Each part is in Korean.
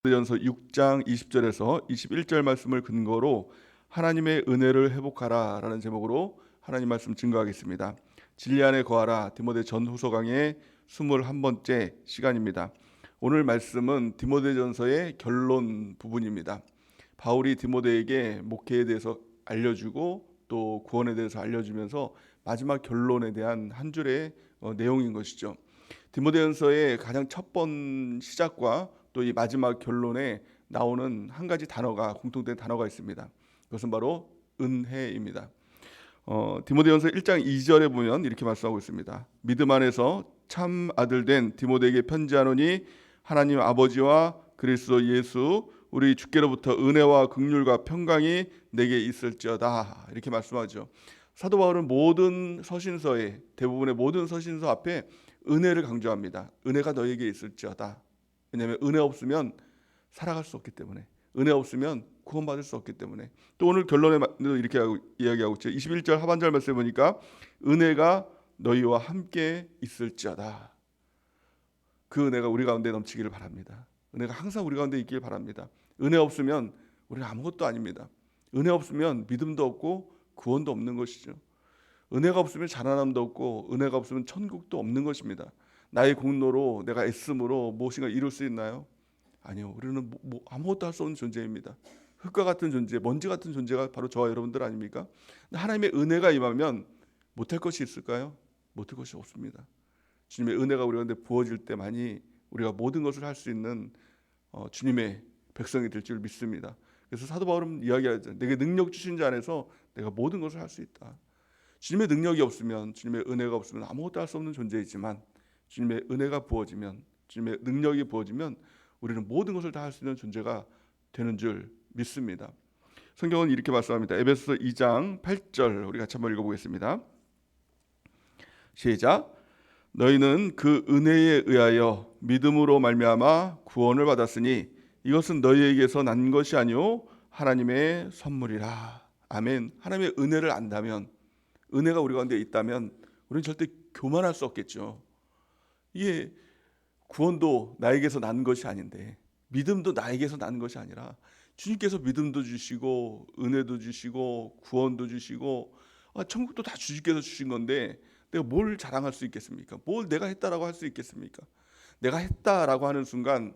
디모데전서 6장 20절에서 21절 말씀을 근거로 하나님의 은혜를 회복하라라는 제목으로 하나님 말씀 증거하겠습니다. 진리 안에 거하라 디모데 전후서 강의 21번째 시간입니다. 오늘 말씀은 디모데전서의 결론 부분입니다. 바울이 디모데에게 목회에 대해서 알려주고 또 구원에 대해서 알려주면서 마지막 결론에 대한 한 줄의 내용인 것이죠. 디모데전서의 가장 첫 번 시작과 또 이 마지막 결론에 나오는 한 가지 단어가 공통된 단어가 있습니다. 그것은 바로 은혜입니다. 디모데전서 1장 2절에 보면 이렇게 말씀하고 있습니다. 믿음 안에서 참 아들 된 디모데에게 편지하노니 하나님 아버지와 그리스도 예수 우리 주께로부터 은혜와 긍휼과 평강이 내게 있을지어다, 이렇게 말씀하죠. 사도 바울은 모든 서신서에, 대부분의 모든 서신서 앞에 은혜를 강조합니다. 은혜가 너에게 있을지어다. 왜냐하면 은혜 없으면 살아갈 수 없기 때문에, 은혜 없으면 구원받을 수 없기 때문에. 또 오늘 결론에도 이렇게 이야기하고 있죠. 21절 하반절 말씀에 보니까 은혜가 너희와 함께 있을지어다. 그 은혜가 우리 가운데 넘치기를 바랍니다. 은혜가 항상 우리 가운데 있기를 바랍니다. 은혜 없으면 우리는 아무것도 아닙니다. 은혜 없으면 믿음도 없고 구원도 없는 것이죠. 은혜가 없으면 자라남도 없고 은혜가 없으면 천국도 없는 것입니다. 나의 공로로 내가 애씀으로 무엇인가 이룰 수 있나요? 아니요. 우리는 아무것도 할 수 없는 존재입니다. 흙과 같은 존재, 먼지 같은 존재가 바로 저와 여러분들 아닙니까? 하나님의 은혜가 임하면 못할 것이 있을까요? 못할 것이 없습니다. 주님의 은혜가 우리 가운데 부어질 때만이 우리가 모든 것을 할 수 있는 주님의 백성이 될 줄 믿습니다. 그래서 사도 바울은 이야기하죠. 내게 능력 주신 자 안에서 내가 모든 것을 할 수 있다. 주님의 능력이 없으면, 주님의 은혜가 없으면 아무것도 할 수 없는 존재이지만 주님의 은혜가 부어지면, 주님의 능력이 부어지면 우리는 모든 것을 다 할 수 있는 존재가 되는 줄 믿습니다. 성경은 이렇게 말씀합니다. 에베소서 2장 8절 우리 같이 한번 읽어보겠습니다. 시작. 너희는 그 은혜에 의하여 믿음으로 말미암아 구원을 받았으니 이것은 너희에게서 난 것이 아니요 하나님의 선물이라. 아멘. 하나님의 은혜를 안다면, 은혜가 우리 가운데 있다면 우리는 절대 교만할 수 없겠죠. 이게 구원도 나에게서 난 것이 아닌데, 믿음도 나에게서 난 것이 아니라 주님께서 믿음도 주시고 은혜도 주시고 구원도 주시고 천국도 다 주님께서 주신 건데 내가 뭘 자랑할 수 있겠습니까? 뭘 내가 했다라고 할 수 있겠습니까? 내가 했다라고 하는 순간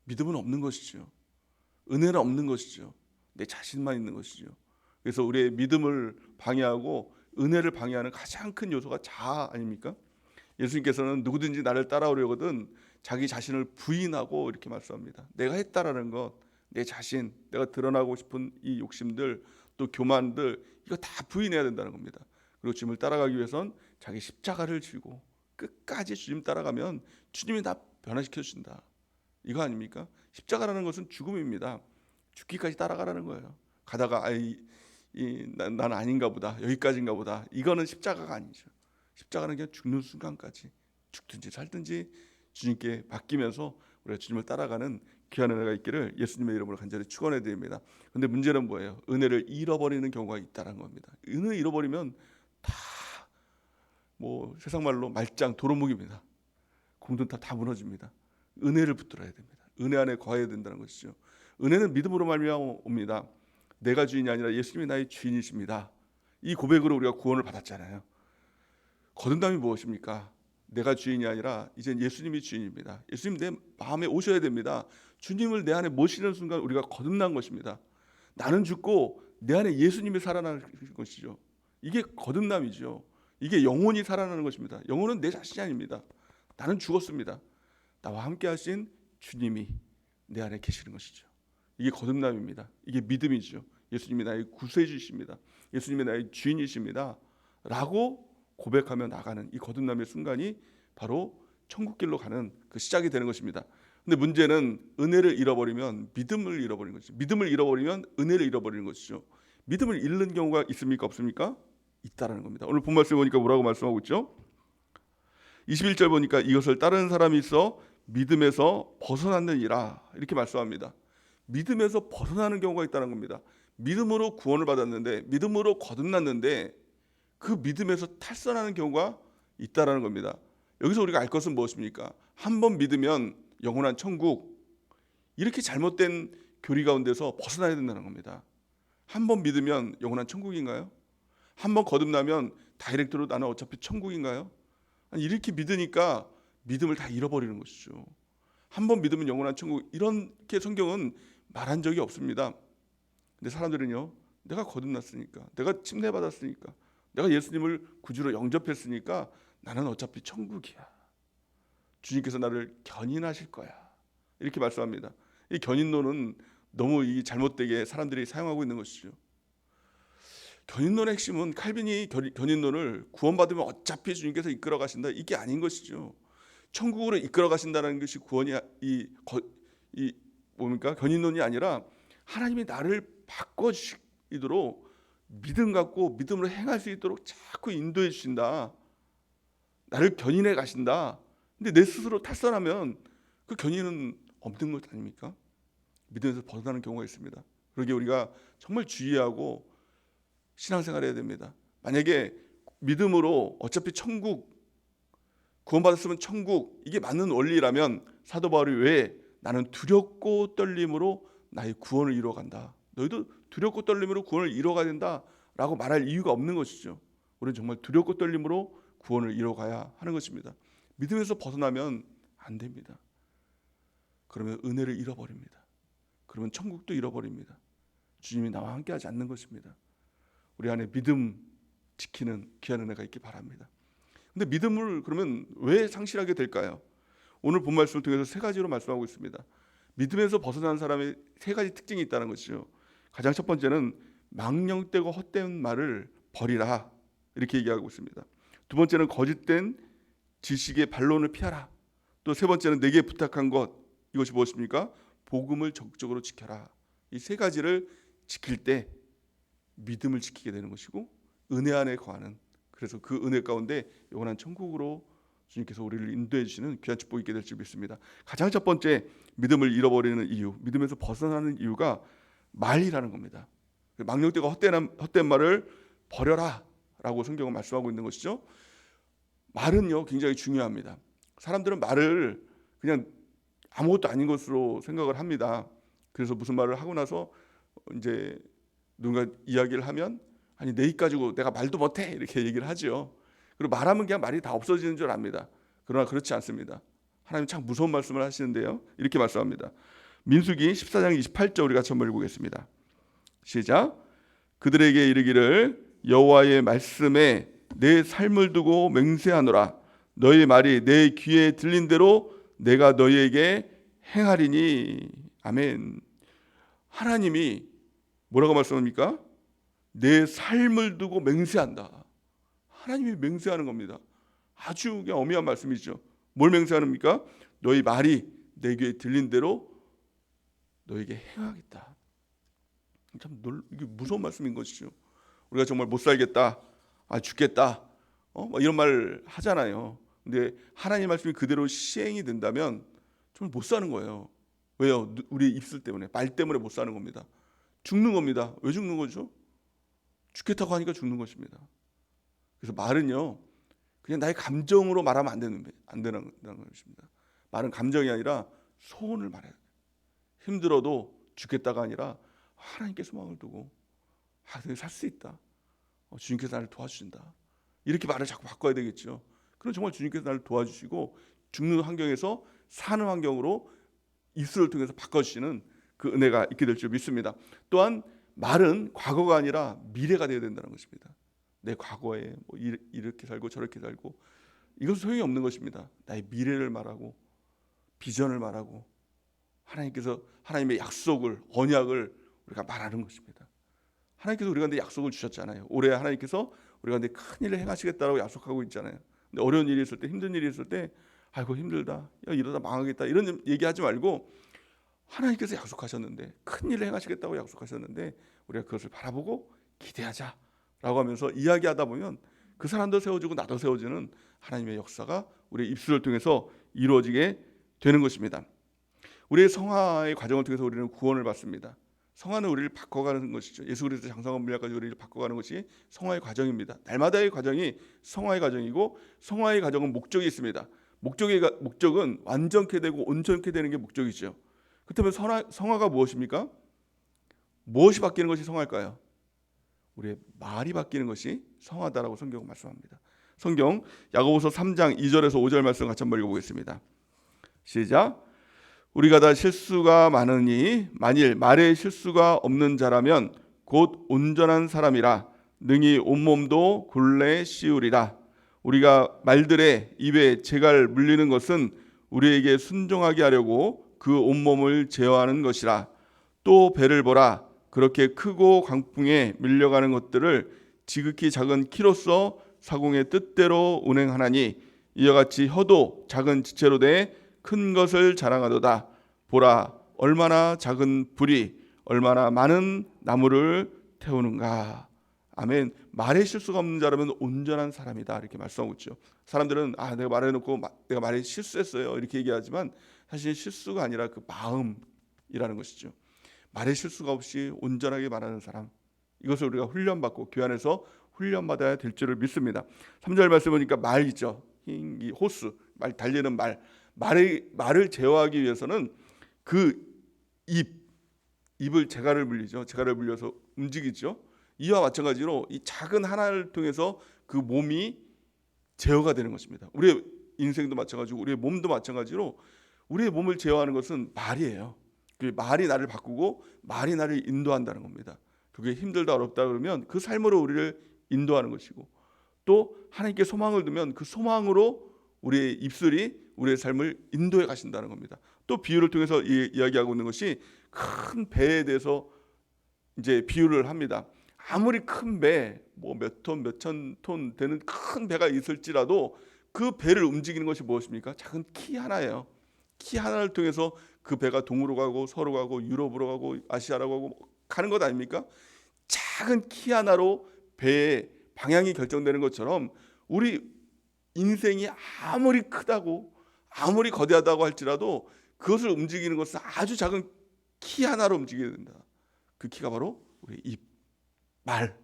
믿음은 없는 것이죠. 은혜는 없는 것이죠. 내 자신만 있는 것이죠. 그래서 우리의 믿음을 방해하고 은혜를 방해하는 가장 큰 요소가 자아 아닙니까? 예수님께서는 누구든지 나를 따라오려거든 자기 자신을 부인하고 이렇게 말씀합니다. 내가 했다라는 것, 내 자신, 내가 드러나고 싶은 이 욕심들, 또 교만들, 이거 다 부인해야 된다는 겁니다. 그리고 주님을 따라가기 위해선 자기 십자가를 지고 끝까지 주님 따라가면 주님이 다 변화시켜 주신다. 이거 아닙니까? 십자가라는 것은 죽음입니다. 죽기까지 따라가라는 거예요. 가다가 나는 아닌가 보다, 여기까지인가 보다, 이거는 십자가가 아니죠. 십자가는 그냥 죽는 순간까지 죽든지 살든지 주님께 맡기면서 우리가 주님을 따라가는 귀한 은혜가 있기를 예수님의 이름으로 간절히 축원해 드립니다. 그런데 문제는 뭐예요? 은혜를 잃어버리는 경우가 있다는 겁니다. 은혜 잃어버리면 다 세상 말로 말짱 도루묵입니다. 공든탑 다 무너집니다. 은혜를 붙들어야 됩니다. 은혜 안에 거해야 된다는 것이죠. 은혜는 믿음으로 말미암아 옵니다. 내가 주인이 아니라 예수님이 나의 주인이십니다. 이 고백으로 우리가 구원을 받았잖아요. 거듭남이 무엇입니까? 내가 주인이 아니라 이젠 예수님이 주인입니다. 예수님 내 마음에 오셔야 됩니다. 주님을 내 안에 모시는 순간 우리가 거듭난 것입니다. 나는 죽고 내 안에 예수님이 살아나는 것이죠. 이게 거듭남이죠. 이게 영혼이 살아나는 것입니다. 영혼은 내 자신이 아닙니다. 나는 죽었습니다. 나와 함께 하신 주님이 내 안에 계시는 것이죠. 이게 거듭남입니다. 이게 믿음이죠. 예수님이 나의 구세주이십니다. 예수님이 나의 주인이십니다. 라고 고백하며 나가는 이 거듭남의 순간이 바로 천국길로 가는 그 시작이 되는 것입니다. 근데 문제는 은혜를 잃어버리면 믿음을 잃어버리는 것이죠. 믿음을 잃어버리면 은혜를 잃어버리는 것이죠. 믿음을 잃는 경우가 있습니까? 없습니까? 있다라는 겁니다. 오늘 본 말씀 보니까 뭐라고 말씀하고 있죠? 21절 보니까 이것을 따르는 사람이 있어 믿음에서 벗어났느니라, 이렇게 말씀합니다. 믿음에서 벗어나는 경우가 있다는 겁니다. 믿음으로 구원을 받았는데, 믿음으로 거듭났는데 그 믿음에서 탈선하는 경우가 있다라는 겁니다. 여기서 우리가 알 것은 무엇입니까? 한 번 믿으면 영원한 천국, 이렇게 잘못된 교리 가운데서 벗어나야 된다는 겁니다. 한 번 믿으면 영원한 천국인가요? 한 번 거듭나면 다이렉트로 나는 어차피 천국인가요? 아니, 이렇게 믿으니까 믿음을 다 잃어버리는 것이죠. 한 번 믿으면 영원한 천국, 이렇게 성경은 말한 적이 없습니다. 근데 사람들은요, 내가 거듭났으니까, 내가 침례받았으니까, 내가 예수님을 구주로 영접했으니까 나는 어차피 천국이야, 주님께서 나를 견인하실 거야, 이렇게 말씀합니다. 이 견인론은 너무 이 잘못되게 사람들이 사용하고 있는 것이죠. 견인론의 핵심은, 칼빈이 견인론을 구원받으면 어차피 주님께서 이끌어 가신다, 이게 아닌 것이죠. 천국으로 이끌어 가신다는 것이 구원이 뭡니까? 견인론이 아니라 하나님이 나를 바꿔 주시도록 믿음 갖고 믿음으로 행할 수 있도록 자꾸 인도해 주신다. 나를 견인해 가신다. 근데 내 스스로 탈선하면 그 견인은 없는 것 아닙니까? 믿음에서 벗어나는 경우가 있습니다. 그러기에 우리가 정말 주의하고 신앙생활 해야 됩니다. 만약에 믿음으로 어차피 천국, 구원받았으면 천국, 이게 맞는 원리라면 사도 바울이 왜 나는 두렵고 떨림으로 나의 구원을 이루어간다, 너희도 두렵고 떨림으로 구원을 이루어가야 된다라고 말할 이유가 없는 것이죠. 우리는 정말 두렵고 떨림으로 구원을 이루어가야 하는 것입니다. 믿음에서 벗어나면 안 됩니다. 그러면 은혜를 잃어버립니다. 그러면 천국도 잃어버립니다. 주님이 나와 함께하지 않는 것입니다. 우리 안에 믿음 지키는 귀한 은혜가 있기 바랍니다. 근데 믿음을 그러면 왜 상실하게 될까요? 오늘 본 말씀을 통해서 세 가지로 말씀하고 있습니다. 믿음에서 벗어난 사람의 세 가지 특징이 있다는 것이죠. 가장 첫 번째는 망령되고 헛된 말을 버리라, 이렇게 얘기하고 있습니다. 두 번째는 거짓된 지식의 반론을 피하라. 또 세 번째는 내게 부탁한 것, 이것이 무엇입니까? 복음을 적극적으로 지켜라. 이 세 가지를 지킬 때 믿음을 지키게 되는 것이고, 은혜 안에 거하는, 그래서 그 은혜 가운데 영원한 천국으로 주님께서 우리를 인도해 주시는 귀한 축복이 있게 될 줄 믿습니다. 가장 첫 번째, 믿음을 잃어버리는 이유, 믿음에서 벗어나는 이유가 말이라는 겁니다. 망령되고 헛된 말을 버려라 라고 성경은 말씀하고 있는 것이죠. 말은요 굉장히 중요합니다. 사람들은 말을 그냥 아무것도 아닌 것으로 생각을 합니다. 그래서 무슨 말을 하고 나서 이제 누군가 이야기를 하면, 아니 내 입 가지고 내가 말도 못해, 이렇게 얘기를 하죠. 그리고 말하면 그냥 말이 다 없어지는 줄 압니다. 그러나 그렇지 않습니다. 하나님 참 무서운 말씀을 하시는데요, 이렇게 말씀합니다. 민수기 14장 28절 우리 같이 한번 읽어보겠습니다. 시작. 그들에게 이르기를 여호와의 말씀에 내 삶을 두고 맹세하노라. 너희 말이 내 귀에 들린 대로 내가 너희에게 행하리니. 아멘. 하나님이 뭐라고 말씀합니까? 내 삶을 두고 맹세한다. 하나님이 맹세하는 겁니다. 아주 그냥 어미한 말씀이죠. 뭘 맹세하십니까? 너희 말이 내 귀에 들린 대로 너에게 행하겠다. 참 이게 무서운 말씀인 것이죠. 우리가 정말 못 살겠다, 죽겠다, 이런 말 하잖아요. 근데 하나님 말씀이 그대로 시행이 된다면 정말 못 사는 거예요. 왜요? 우리 입술 때문에, 말 때문에 못 사는 겁니다. 죽는 겁니다. 왜 죽는 거죠? 죽겠다고 하니까 죽는 것입니다. 그래서 말은요, 그냥 나의 감정으로 말하면 안 되는 것입니다. 말은 감정이 아니라 소원을 말해야 돼요. 힘들어도 죽겠다가 아니라 하나님께 소망을 두고 살 수 있다, 주님께서 나를 도와주신다, 이렇게 말을 자꾸 바꿔야 되겠죠. 그럼 정말 주님께서 나를 도와주시고 죽는 환경에서 사는 환경으로 입술을 통해서 바꿔주시는 그 은혜가 있게 될 줄 믿습니다. 또한 말은 과거가 아니라 미래가 되어야 된다는 것입니다. 내 과거에 이렇게 살고 저렇게 살고, 이것은 소용이 없는 것입니다. 나의 미래를 말하고 비전을 말하고 하나님께서 하나님의 약속을, 언약을 우리가 말하는 것입니다. 하나님께서 우리 가운데 약속을 주셨잖아요. 올해 하나님께서 우리 가운데 큰 일을 행하시겠다라고 약속하고 있잖아요. 근데 어려운 일이 있을 때, 힘든 일이 있을 때, 아이고 힘들다, 이러다 망하겠다, 이런 얘기하지 말고, 하나님께서 약속하셨는데, 큰 일을 행하시겠다고 약속하셨는데 우리가 그것을 바라보고 기대하자라고 하면서 이야기하다 보면 그 사람도 세워지고 나도 세워지는 하나님의 역사가 우리의 입술을 통해서 이루어지게 되는 것입니다. 우리의 성화의 과정을 통해서 우리는 구원을 받습니다. 성화는 우리를 바꿔가는 것이죠. 예수 그리스도 장성한 물약까지 우리를 바꿔가는 것이 성화의 과정입니다. 날마다의 과정이 성화의 과정이고, 성화의 과정은 목적이 있습니다. 목적은 완전케 되고 온전케 되는 게 목적이죠. 그렇다면 성화가 무엇입니까? 무엇이 바뀌는 것이 성화일까요? 우리의 말이 바뀌는 것이 성화다라고 성경은 말씀합니다. 성경 야고보서 3장 2절에서 5절 말씀 같이 한번 읽어보겠습니다. 시작. 우리가 다 실수가 많으니 만일 말에 실수가 없는 자라면 곧 온전한 사람이라 능히 온몸도 굴레 씌우리라. 우리가 말들의 입에 재갈 물리는 것은 우리에게 순종하게 하려고 그 온몸을 제어하는 것이라. 또 배를 보라. 그렇게 크고 강풍에 밀려가는 것들을 지극히 작은 키로서 사공의 뜻대로 운행하나니 이와 같이 혀도 작은 지체로 돼 큰 것을 자랑하도다. 보라, 얼마나 작은 불이 얼마나 많은 나무를 태우는가. 아멘. 말에 실수가 없는 자라면 온전한 사람이다 이렇게 말씀하고 있죠. 사람들은 내가 말해놓고 내가 말에 실수했어요 이렇게 얘기하지만 사실 실수가 아니라 그 마음이라는 것이죠. 말에 실수가 없이 온전하게 말하는 사람, 이것을 우리가 훈련받고 교회 안에서 훈련받아야 될 줄을 믿습니다. 3절 말씀 보니까 말이죠. 이 호스, 말 달리는 말을 제어하기 위해서는 그 입을 재갈을 물리죠. 재갈을 물려서 움직이죠. 이와 마찬가지로 이 작은 하나를 통해서 그 몸이 제어가 되는 것입니다. 우리의 인생도 마찬가지고 우리의 몸도 마찬가지로 우리의 몸을 제어하는 것은 말이에요. 그 말이 나를 바꾸고 말이 나를 인도한다는 겁니다. 그게 힘들다 어렵다 그러면 그 삶으로 우리를 인도하는 것이고, 또 하나님께 소망을 두면 그 소망으로 우리의 입술이 우리의 삶을 인도해 가신다는 겁니다. 또 비유를 통해서 이야기하고 있는 것이 큰 배에 대해서 이제 비유를 합니다. 아무리 큰 배, 뭐 몇 톤, 몇천 톤 되는 큰 배가 있을지라도 그 배를 움직이는 것이 무엇입니까? 작은 키 하나예요. 키 하나를 통해서 그 배가 동으로 가고 서로 가고 유럽으로 가고 아시아로 가고 가는 것 아닙니까? 작은 키 하나로 배의 방향이 결정되는 것처럼 우리 인생이 아무리 크다고 아무리 거대하다고 할지라도 그것을 움직이는 것은 아주 작은 키 하나로 움직여야 된다. 그 키가 바로 우리의 입, 말.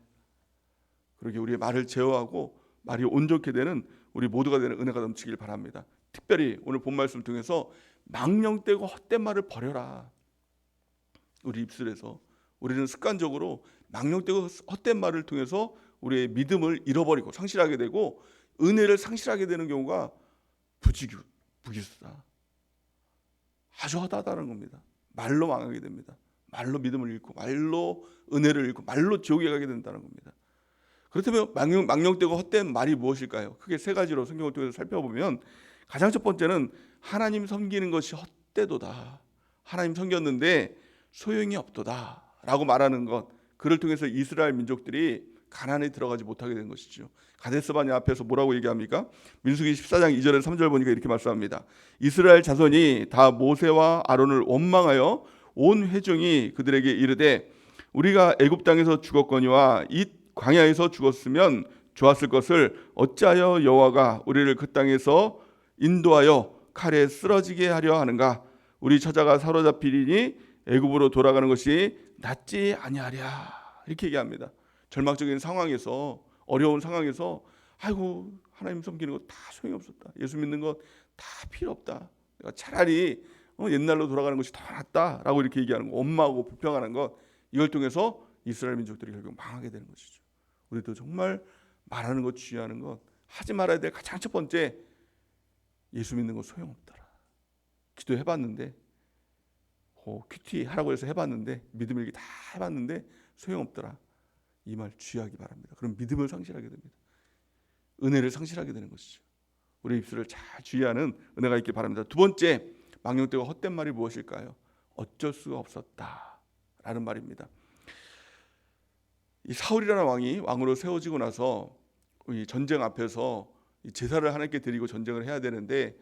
그렇게 우리의 말을 제어하고 말이 온전케 되는 우리 모두가 되는 은혜가 넘치길 바랍니다. 특별히 오늘 본 말씀을 통해서 망령되고 헛된 말을 버려라. 우리 입술에서 우리는 습관적으로 망령되고 헛된 말을 통해서 우리의 믿음을 잃어버리고 상실하게 되고 은혜를 상실하게 되는 경우가 부기수다. 아주 허다다는 겁니다. 말로 망하게 됩니다. 말로 믿음을 잃고 말로 은혜를 잃고 말로 지옥에 가게 된다는 겁니다. 그렇다면 망령되고 헛된 말이 무엇일까요? 크게 세 가지로 성경을 통해서 살펴보면 가장 첫 번째는 하나님 섬기는 것이 헛되도다. 하나님 섬겼는데 소용이 없도다 라고 말하는 것, 그를 통해서 이스라엘 민족들이 가나안에 들어가지 못하게 된 것이죠. 가데스바네 앞에서 뭐라고 얘기합니까? 민수기 14장 2절에서 3절 보니까 이렇게 말씀합니다. 이스라엘 자손이 다 모세와 아론을 원망하여 온 회중이 그들에게 이르되 우리가 애굽 땅에서 죽었거니와 이 광야에서 죽었으면 좋았을 것을 어찌하여 여호와가 우리를 그 땅에서 인도하여 칼에 쓰러지게 하려 하는가? 우리 처자가 사로잡히리니 애굽으로 돌아가는 것이 낫지 아니하랴. 이렇게 얘기합니다. 절망적인 상황에서, 어려운 상황에서 아이고 하나님 섬기는 거 다 소용이 없었다. 예수 믿는 거 다 필요 없다. 내가 차라리 옛날로 돌아가는 것이 더 낫다라고 이렇게 얘기하는 거, 원망하고 불평하는 것, 이걸 통해서 이스라엘 민족들이 결국 망하게 되는 것이죠. 우리도 정말 말하는 것, 주의하는 것, 하지 말아야 될 가장 첫 번째, 예수 믿는 거 소용없더라. 기도해봤는데 큐티 하라고 해서 해봤는데 믿음 일기 다 해봤는데 소용없더라. 이 말 주의하기 바랍니다. 그럼 믿음을 상실하게 됩니다. 은혜를 상실하게 되는 것이죠. 우리 입술을 잘 주의하는 은혜가 있길 바랍니다. 두 번째, 망령되고 헛된 말이 무엇일까요? 어쩔 수가 없었다라는 말입니다. 이 사울이라는 왕이 왕으로 세워지고 나서 이 전쟁 앞에서 이 제사를 하나님께 드리고 전쟁을 해야 되는데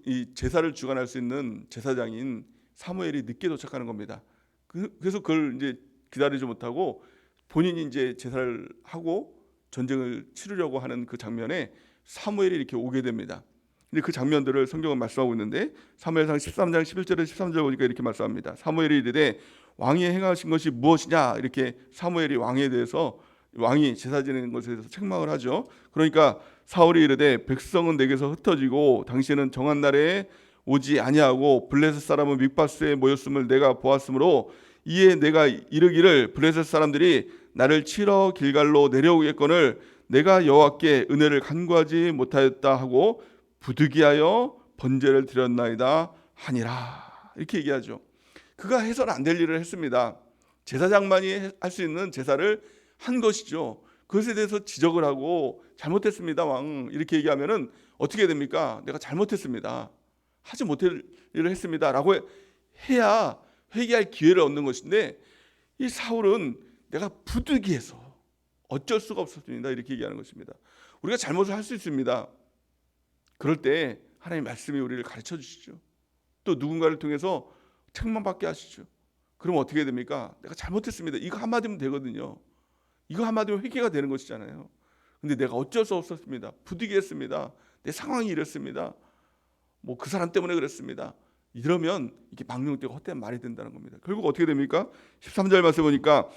이 제사를 주관할 수 있는 제사장인 사무엘이 늦게 도착하는 겁니다. 그래서 그걸 이제 기다리지 못하고 본인이 이제 제사를 하고 전쟁을 치르려고 하는 그 장면에 사무엘이 이렇게 오게 됩니다. 근데 그 장면들을 성경은 말씀하고 있는데 사무엘상 13장 11절에서 13절 보니까 이렇게 말씀합니다. 사무엘이 이르되 왕이 행하신 것이 무엇이냐, 이렇게 사무엘이 왕에 대해서, 왕이 제사 지내는 것에 대해서 책망을 하죠. 그러니까 사울이 이르되 백성은 내게서 흩어지고 당신은 정한 날에 오지 아니하고 블레셋 사람은 mik바스에 모였음을 내가 보았으므로 이에 내가 이르기를 블레셋 사람들이 나를 치러 길갈로 내려오겠거늘 내가 여호와께 은혜를 간구하지 못하였다 하고 부득이하여 번제를 드렸나이다 하니라. 이렇게 얘기하죠. 그가 해서는 안 될 일을 했습니다. 제사장만이 할 수 있는 제사를 한 것이죠. 그것에 대해서 지적을 하고 잘못했습니다 왕 이렇게 얘기하면은 어떻게 됩니까? 내가 잘못했습니다. 하지 못할 일을 했습니다 라고 해야 회개할 기회를 얻는 것인데, 이 사울은 내가 부득이해서 어쩔 수가 없었습니다 이렇게 얘기하는 것입니다. 우리가 잘못을 할 수 있습니다. 그럴 때 하나님의 말씀이 우리를 가르쳐 주시죠. 또 누군가를 통해서 책망받게 하시죠. 그럼 어떻게 됩니까? 내가 잘못했습니다. 이거 한마디면 되거든요. 이거 한마디면 회개가 되는 것이잖아요. 근데 내가 어쩔 수 없었습니다. 부득이했습니다. 내 상황이 이랬습니다. 뭐 그 사람 때문에 그랬습니다. 이러면 이게 망령되고 헛된 말이 된다는 겁니다. 결국 어떻게 됩니까? 13절 말씀 보니까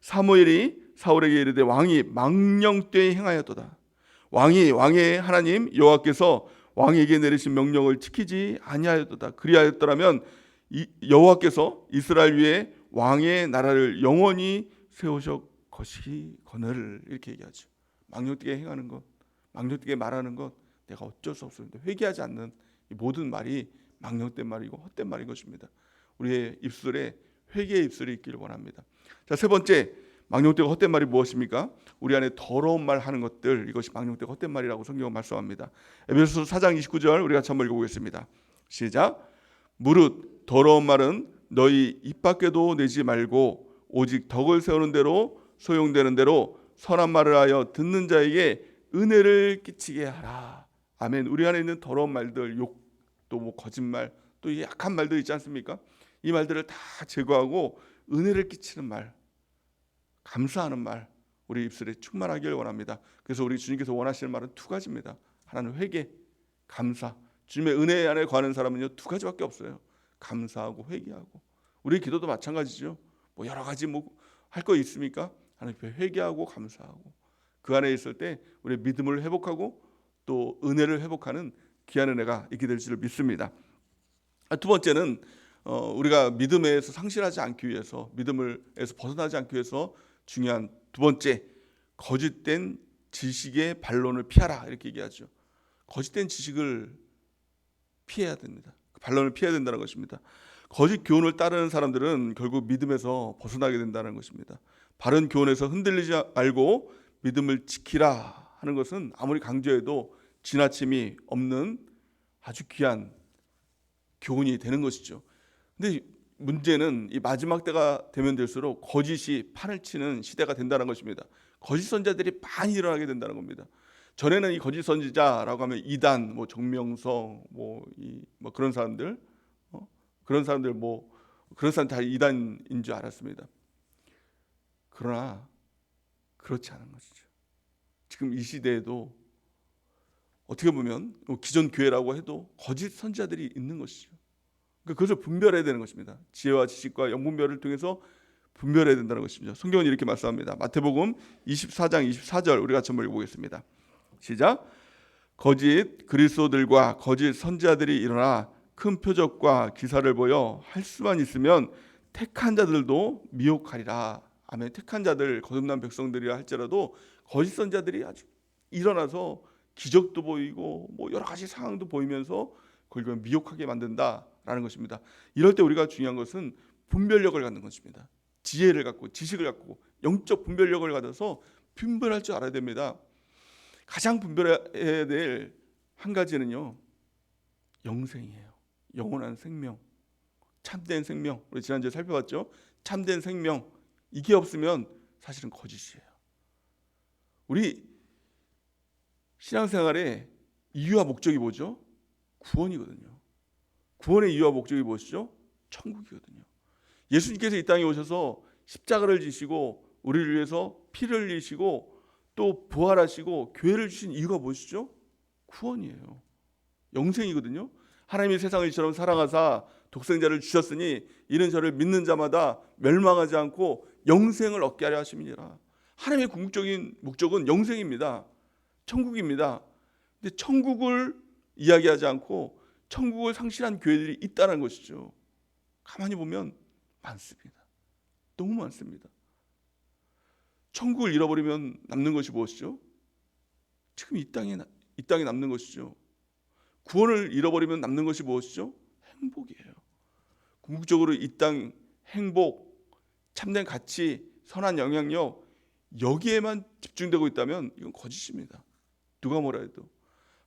사무엘이 사울에게 이르되 왕이 망령되이 행하였도다. 왕의 하나님 여호와께서 왕에게 내리신 명령을 지키지 아니하였도다. 그리하였더라면 여호와께서 이스라엘 위에 왕의 나라를 영원히 세우셨 것이거늘. 이렇게 얘기하죠. 망령되게 행하는 것, 망령되게 말하는 것, 내가 어쩔 수 없습니다. 회개하지 않는 이 모든 말이 망령된 말이고 헛된 말인 것입니다. 우리의 입술에 회개의 입술이 있기를 원합니다. 자, 세 번째, 망령되고 헛된 말이 무엇입니까? 우리 안에 더러운 말 하는 것들, 이것이 망령되고 헛된 말이라고 성경은 말씀합니다. 에베소서 4장 29절 우리가 같이 한번 읽어보겠습니다. 시작. 무릇 더러운 말은 너희 입 밖에도 내지 말고 오직 덕을 세우는 대로 소용되는 대로 선한 말을 하여 듣는 자에게 은혜를 끼치게 하라. 아멘. 우리 안에 있는 더러운 말들, 욕, 또 뭐 거짓말, 또 이 약한 말들 있지 않습니까? 이 말들을 다 제거하고 은혜를 끼치는 말, 감사하는 말, 우리 입술에 충만하기를 원합니다. 그래서 우리 주님께서 원하시는 말은 두 가지입니다. 하나는 회개, 감사. 주님의 은혜 안에 거하는 사람은요 두 가지밖에 없어요. 감사하고 회개하고. 우리 기도도 마찬가지죠. 뭐 여러 가지 뭐 할 거 있습니까? 하나님께 회개하고 감사하고. 그 안에 있을 때 우리의 믿음을 회복하고 또 은혜를 회복하는 귀한 은혜가 있게 될 줄 믿습니다. 두 번째는 우리가 믿음에서 상실하지 않기 위해서, 믿음에서 벗어나지 않기 위해서 중요한 두 번째, 거짓된 지식의 반론을 피하라 이렇게 얘기하죠. 거짓된 지식을 피해야 됩니다. 반론을 피해야 된다는 것입니다. 거짓 교훈을 따르는 사람들은 결국 믿음에서 벗어나게 된다는 것입니다. 바른 교훈에서 흔들리지 말고 믿음을 지키라 하는 것은 아무리 강조해도 지나침이 없는 아주 귀한 교훈이 되는 것이죠. 근데 문제는 이 마지막 때가 되면 될수록 거짓이 판을 치는 시대가 된다는 것입니다. 거짓 선지자들이 많이 일어나게 된다는 겁니다. 전에는 이 거짓 선지자라고 하면 이단, 뭐 정명성, 뭐 그런 사람들, 그런 사람들 다 이단인 줄 알았습니다. 그러나 그렇지 않은 것이죠. 지금 이 시대에도 어떻게 보면 기존 교회라고 해도 거짓 선지자들이 있는 것이죠. 그것을 분별해야 되는 것입니다. 지혜와 지식과 영분별을 통해서 분별해야 된다는 것입니다. 성경은 이렇게 말씀합니다. 마태복음 24장 24절 우리가 같이 한번 읽어보겠습니다. 시작. 거짓 그리스도들과 거짓 선지자들이 일어나 큰 표적과 기사를 보여 할 수만 있으면 택한 자들도 미혹하리라. 아멘. 택한 자들, 거듭난 백성들이라 할지라도 거짓 선지자들이 아주 일어나서 기적도 보이고 뭐 여러 가지 상황도 보이면서 그걸 미혹하게 만든다라는 것입니다. 이럴 때 우리가 중요한 것은 분별력을 갖는 것입니다. 지혜를 갖고 지식을 갖고 영적 분별력을 가져서 분별할 줄 알아야 됩니다. 가장 분별해야 될 한 가지는요, 영생이에요. 영원한 생명, 참된 생명. 우리 지난주에 살펴봤죠. 참된 생명, 이게 없으면 사실은 거짓이에요. 우리 신앙생활의 이유와 목적이 뭐죠? 구원이거든요. 구원의 이유와 목적이 무엇이죠? 천국이거든요. 예수님께서 이 땅에 오셔서 십자가를 지시고 우리를 위해서 피를 흘리시고 또 부활하시고 교회를 주신 이유가 무엇이죠? 구원이에요. 영생이거든요. 하나님이 세상을 이처럼 사랑하사 독생자를 주셨으니 이는 저를 믿는 자마다 멸망하지 않고 영생을 얻게 하려 하심이니라. 하나님의 궁극적인 목적은 영생입니다. 천국입니다. 근데 천국을 이야기하지 않고 천국을 상실한 교회들이 있다는 것이죠. 가만히 보면 많습니다. 너무 많습니다. 천국을 잃어버리면 남는 것이 무엇이죠? 지금 이 땅에 남는 것이죠. 구원을 잃어버리면 남는 것이 무엇이죠? 행복이에요. 궁극적으로 이 땅 행복, 참된 가치, 선한 영향력 여기에만 집중되고 있다면 이건 거짓입니다. 누가 뭐라 해도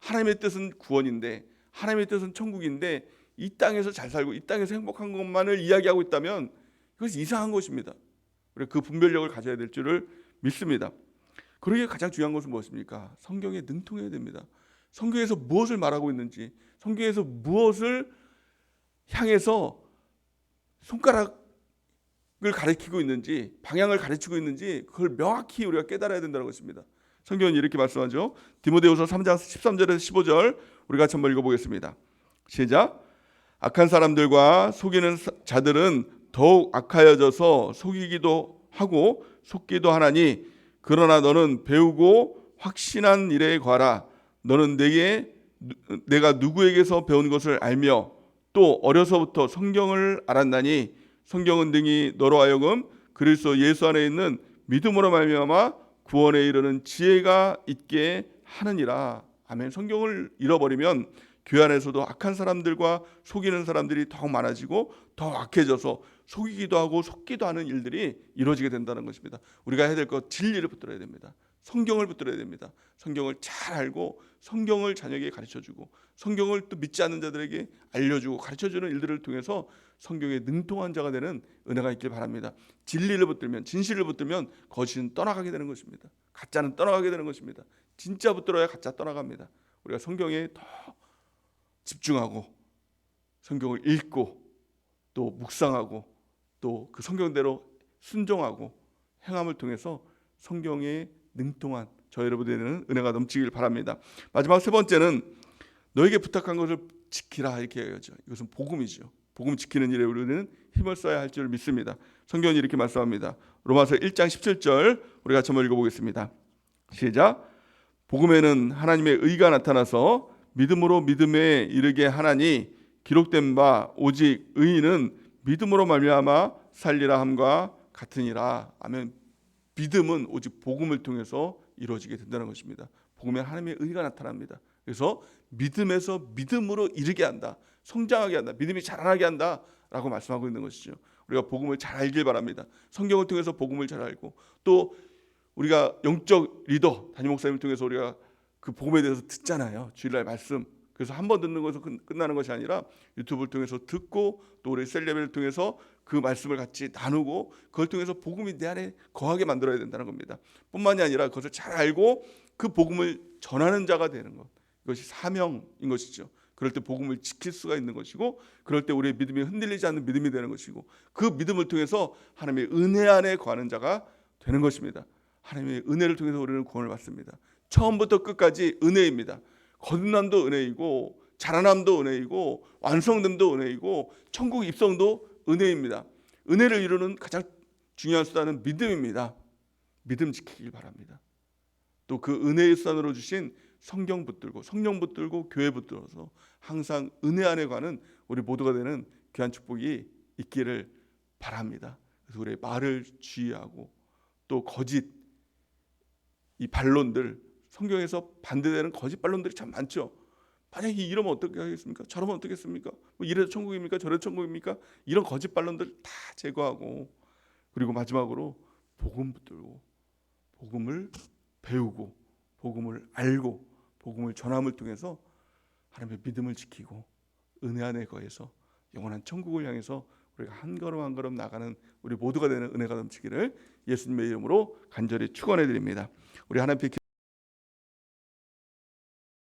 하나님의 뜻은 구원인데, 하나님의 뜻은 천국인데, 이 땅에서 잘 살고 이 땅에서 행복한 것만을 이야기하고 있다면 이것이 이상한 것입니다. 그래서 그 분별력을 가져야 될 줄을 믿습니다. 그러기에 가장 중요한 것은 무엇입니까? 성경에 능통해야 됩니다. 성경에서 무엇을 말하고 있는지, 성경에서 무엇을 향해서 손가락을 가리키고 있는지, 방향을 가르치고 있는지 그걸 명확히 우리가 깨달아야 된다는 것입니다. 성경은 이렇게 말씀하죠. 디모데후서 3장 13절에서 15절 우리 같이 한번 읽어보겠습니다. 시작. 악한 사람들과 속이는 자들은 더욱 악하여져서 속이기도 하고 속기도 하나니, 그러나 너는 배우고 확신한 일에 거하라. 너는 내가 누구에게서 배운 것을 알며 또 어려서부터 성경을 알았나니, 성경은 등이 너로 하여금 그리스도 예수 안에 있는 믿음으로 말미암아 구원에 이르는 지혜가 있게 하느니라. 아멘. 성경을 잃어버리면 교회 안에서도 악한 사람들과 속이는 사람들이 더욱 많아지고 더 악해져서 속이기도 하고 속기도 하는 일들이 이루어지게 된다는 것입니다. 우리가 해야 될 것, 진리를 붙들어야 됩니다. 성경을 붙들어야 됩니다. 성경을 잘 알고 성경을 자녀에게 가르쳐주고 성경을 또 믿지 않는 자들에게 알려주고 가르쳐주는 일들을 통해서 성경에 능통한 자가 되는 은혜가 있길 바랍니다. 진리를 붙들면, 진실을 붙들면 거짓은 떠나가게 되는 것입니다. 가짜는 떠나가게 되는 것입니다. 진짜 붙들어야 가짜 떠나갑니다. 우리가 성경에 더 집중하고 성경을 읽고 또 묵상하고 또 그 성경대로 순종하고 행함을 통해서 성경에 능통한 저 여러분들에게는 은혜가 넘치길 바랍니다. 마지막 세 번째는 너에게 부탁한 것을 지키라, 이렇게 해야죠. 이것은 복음이죠. 복음 지키는 일에 우리는 힘을 써야 할 줄 믿습니다. 성경은 이렇게 말씀합니다. 로마서 1장 17절 우리 같이 한번 읽어보겠습니다. 시작. 복음에는 하나님의 의가 나타나서 믿음으로 믿음에 이르게 하나니, 기록된 바 오직 의인은 믿음으로 말미암아 살리라 함과 같으니라. 아멘. 믿음은 오직 복음을 통해서 이루어지게 된다는 것입니다. 복음에 하나님의 의가 나타납니다. 그래서 믿음에서 믿음으로 이르게 한다, 성장하게 한다, 믿음이 자라나게 한다라고 말씀하고 있는 것이죠. 우리가 복음을 잘 알길 바랍니다. 성경을 통해서 복음을 잘 알고 또 우리가 영적 리더 담임 목사님을 통해서 우리가 그 복음에 대해서 듣잖아요. 주일날 말씀. 그래서 한 번 듣는 것에서 끝나는 것이 아니라 유튜브를 통해서 듣고 또 우리 셀레벨을 통해서 그 말씀을 같이 나누고 그걸 통해서 복음이 내 안에 거하게 만들어야 된다는 겁니다. 뿐만이 아니라 그것을 잘 알고 그 복음을 전하는 자가 되는 것, 이것이 사명인 것이죠. 그럴 때 복음을 지킬 수가 있는 것이고, 그럴 때 우리의 믿음이 흔들리지 않는 믿음이 되는 것이고, 그 믿음을 통해서 하나님의 은혜 안에 거하는 자가 되는 것입니다. 하나님의 은혜를 통해서 우리는 구원을 받습니다. 처음부터 끝까지 은혜입니다. 거듭남도 은혜이고 자라남도 은혜이고 완성됨도 은혜이고 천국 입성도 은혜입니다. 은혜를 이루는 가장 중요한 수단은 믿음입니다. 믿음 지키길 바랍니다. 또 그 은혜의 수단으로 주신 성경 붙들고 성령 붙들고 교회 붙들어서 항상 은혜 안에 가는 우리 모두가 되는 귀한 축복이 있기를 바랍니다. 그래서 우리의 말을 주의하고 또 거짓 이 반론들, 성경에서 반대되는 거짓 반론들이 참 많죠. 만약에 이러면 어떻게 하겠습니까? 저러면 어떻겠습니까? 뭐 이래도 천국입니까? 저래도 천국입니까? 이런 거짓 반론들 다 제거하고, 그리고 마지막으로 복음 붙들고 복음을 배우고 복음을 알고 복음을 전함을 통해서 하나님의 믿음을 지키고 은혜 안에 거해서 영원한 천국을 향해서 우리가 한 걸음 한 걸음 나가는 우리 모두가 되는 은혜가 넘치기를 예수님의 이름으로 간절히 축원해 드립니다. 우리 하나님께